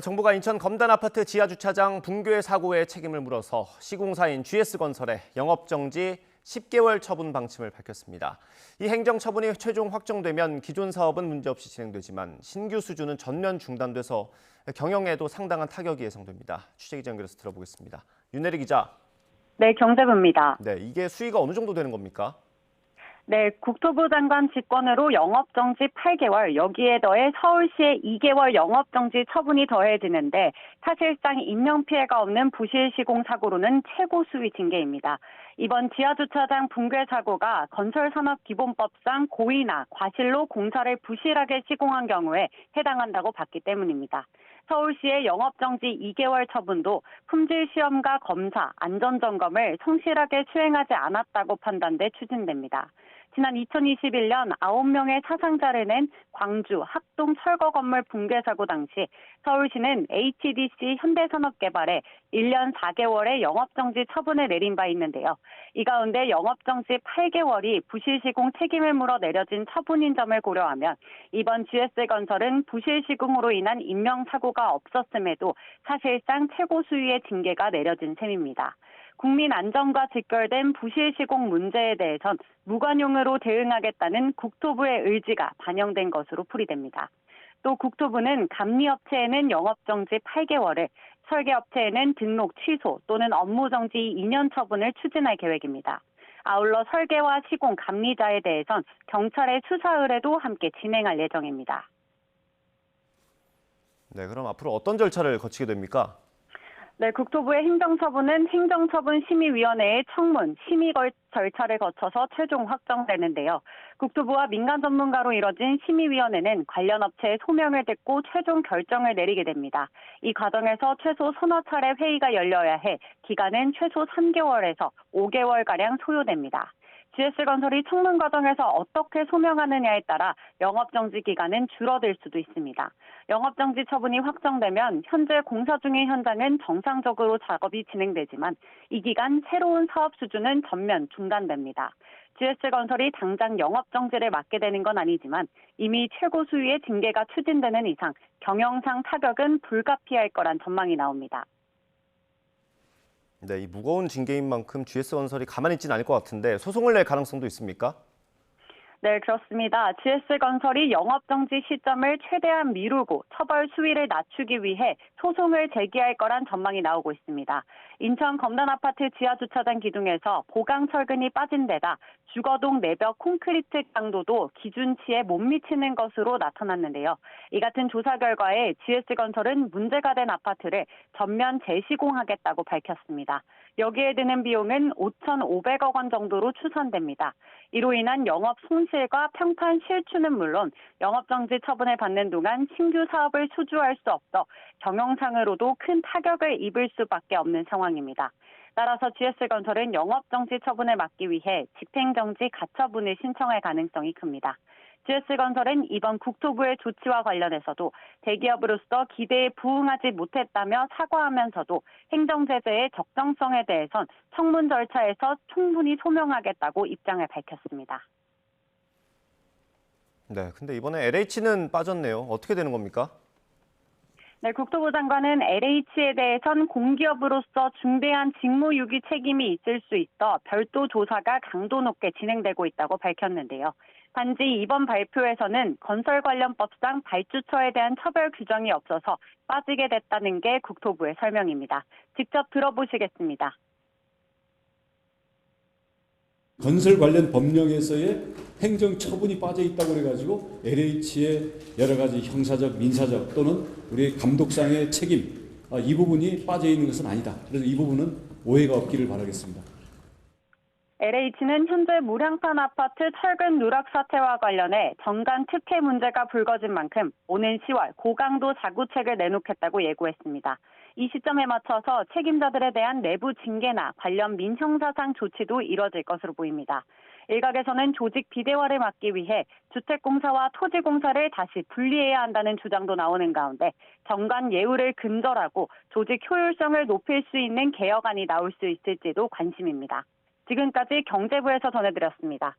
정부가 인천 검단 아파트 지하주차장 붕괴 사고의 책임을 물어서 시공사인 GS건설에 영업정지 10개월 처분 방침을 밝혔습니다. 이 행정처분이 최종 확정되면 기존 사업은 문제없이 진행되지만 신규 수주는 전면 중단돼서 경영에도 상당한 타격이 예상됩니다. 취재기자 연결해서 들어보겠습니다. 윤혜리 기자. 네, 경제부입니다. 네, 이게 수위가 어느 정도 되는 겁니까? 네, 국토부 장관 직권으로 영업정지 8개월, 여기에 더해 서울시의 2개월 영업정지 처분이 더해지는데 사실상 인명피해가 없는 부실 시공 사고로는 최고 수위 징계입니다. 이번 지하주차장 붕괴 사고가 건설산업기본법상 고의나 과실로 공사를 부실하게 시공한 경우에 해당한다고 봤기 때문입니다. 서울시의 영업정지 2개월 처분도 품질 시험과 검사, 안전점검을 성실하게 수행하지 않았다고 판단돼 추진됩니다. 지난 2021년 9명의 사상자를 낸 광주 학동 철거 건물 붕괴 사고 당시 서울시는 HDC 현대산업개발에 1년 4개월의 영업정지 처분을 내린 바 있는데요. 이 가운데 영업정지 8개월이 부실시공 책임을 물어 내려진 처분인 점을 고려하면 이번 GS건설은 부실시공으로 인한 인명사고가 없었음에도 사실상 최고 수위의 징계가 내려진 셈입니다. 국민 안전과 직결된 부실 시공 문제에 대해선 무관용으로 대응하겠다는 국토부의 의지가 반영된 것으로 풀이됩니다. 또 국토부는 감리업체에는 영업정지 8개월을, 설계업체에는 등록 취소 또는 업무정지 2년 처분을 추진할 계획입니다. 아울러 설계와 시공 감리자에 대해선 경찰의 수사 의뢰도 함께 진행할 예정입니다. 네, 그럼 앞으로 어떤 절차를 거치게 됩니까? 네, 국토부의 행정처분은 행정처분심의위원회의 청문, 심의 절차를 거쳐서 최종 확정되는데요. 국토부와 민간 전문가로 이뤄진 심의위원회는 관련 업체의 소명을 듣고 최종 결정을 내리게 됩니다. 이 과정에서 최소 서너 차례 회의가 열려야 해 기간은 최소 3개월에서 5개월가량 소요됩니다. GS건설이 청문 과정에서 어떻게 소명하느냐에 따라 영업정지 기간은 줄어들 수도 있습니다. 영업정지 처분이 확정되면 현재 공사 중인 현장은 정상적으로 작업이 진행되지만 이 기간 새로운 사업 수주는 전면 중단됩니다. GS건설이 당장 영업정지를 맞게 되는 건 아니지만 이미 최고 수위의 징계가 추진되는 이상 경영상 타격은 불가피할 거란 전망이 나옵니다. 네, 이 무거운 징계인 만큼 GS건설이 가만히 있지는 않을 것 같은데 소송을 낼 가능성도 있습니까? 네, 그렇습니다. GS건설이 영업정지 시점을 최대한 미루고 처벌 수위를 낮추기 위해 소송을 제기할 거란 전망이 나오고 있습니다. 인천 검단 아파트 지하주차장 기둥에서 보강 철근이 빠진 데다 주거동 내벽 콘크리트 강도도 기준치에 못 미치는 것으로 나타났는데요. 이 같은 조사 결과에 GS건설은 문제가 된 아파트를 전면 재시공하겠다고 밝혔습니다. 여기에 드는 비용은 5,500억 원 정도로 추산됩니다. 이로 인한 영업 손실과 평판 실추는 물론 영업정지 처분을 받는 동안 신규 사업을 수주할 수 없어 경영상으로도 큰 타격을 입을 수밖에 없는 상황입니다. 따라서 GS건설은 영업정지 처분을 막기 위해 집행정지 가처분을 신청할 가능성이 큽니다. GS건설은 이번 국토부의 조치와 관련해서도 대기업으로서 기대에 부응하지 못했다며 사과하면서도 행정제재의 적정성에 대해선 청문 절차에서 충분히 소명하겠다고 입장을 밝혔습니다. 네, 근데 이번에 LH는 빠졌네요. 어떻게 되는 겁니까? 네, 국토부 장관은 LH에 대해선 공기업으로서 중대한 직무유기 책임이 있을 수 있어 별도 조사가 강도 높게 진행되고 있다고 밝혔는데요. 단지 이번 발표에서는 건설관련법상 발주처에 대한 처벌 규정이 없어서 빠지게 됐다는 게 국토부의 설명입니다. 직접 들어보시겠습니다. 건설 관련 법령에서의 행정 처분이 빠져 있다고 그래가지고 LH의 여러 가지 형사적, 민사적 또는 우리 감독상의 책임 이 부분이 빠져 있는 것은 아니다. 그래서 이 부분은 오해가 없기를 바라겠습니다. LH는 현재 무량판 아파트 철근 누락 사태와 관련해 정관 특혜 문제가 불거진 만큼 오는 10월 고강도 자구책을 내놓겠다고 예고했습니다. 이 시점에 맞춰서 책임자들에 대한 내부 징계나 관련 민형사상 조치도 이뤄질 것으로 보입니다. 일각에서는 조직 비대화를 막기 위해 주택공사와 토지공사를 다시 분리해야 한다는 주장도 나오는 가운데 정관 예우를 근절하고 조직 효율성을 높일 수 있는 개혁안이 나올 수 있을지도 관심입니다. 지금까지 경제부에서 전해드렸습니다.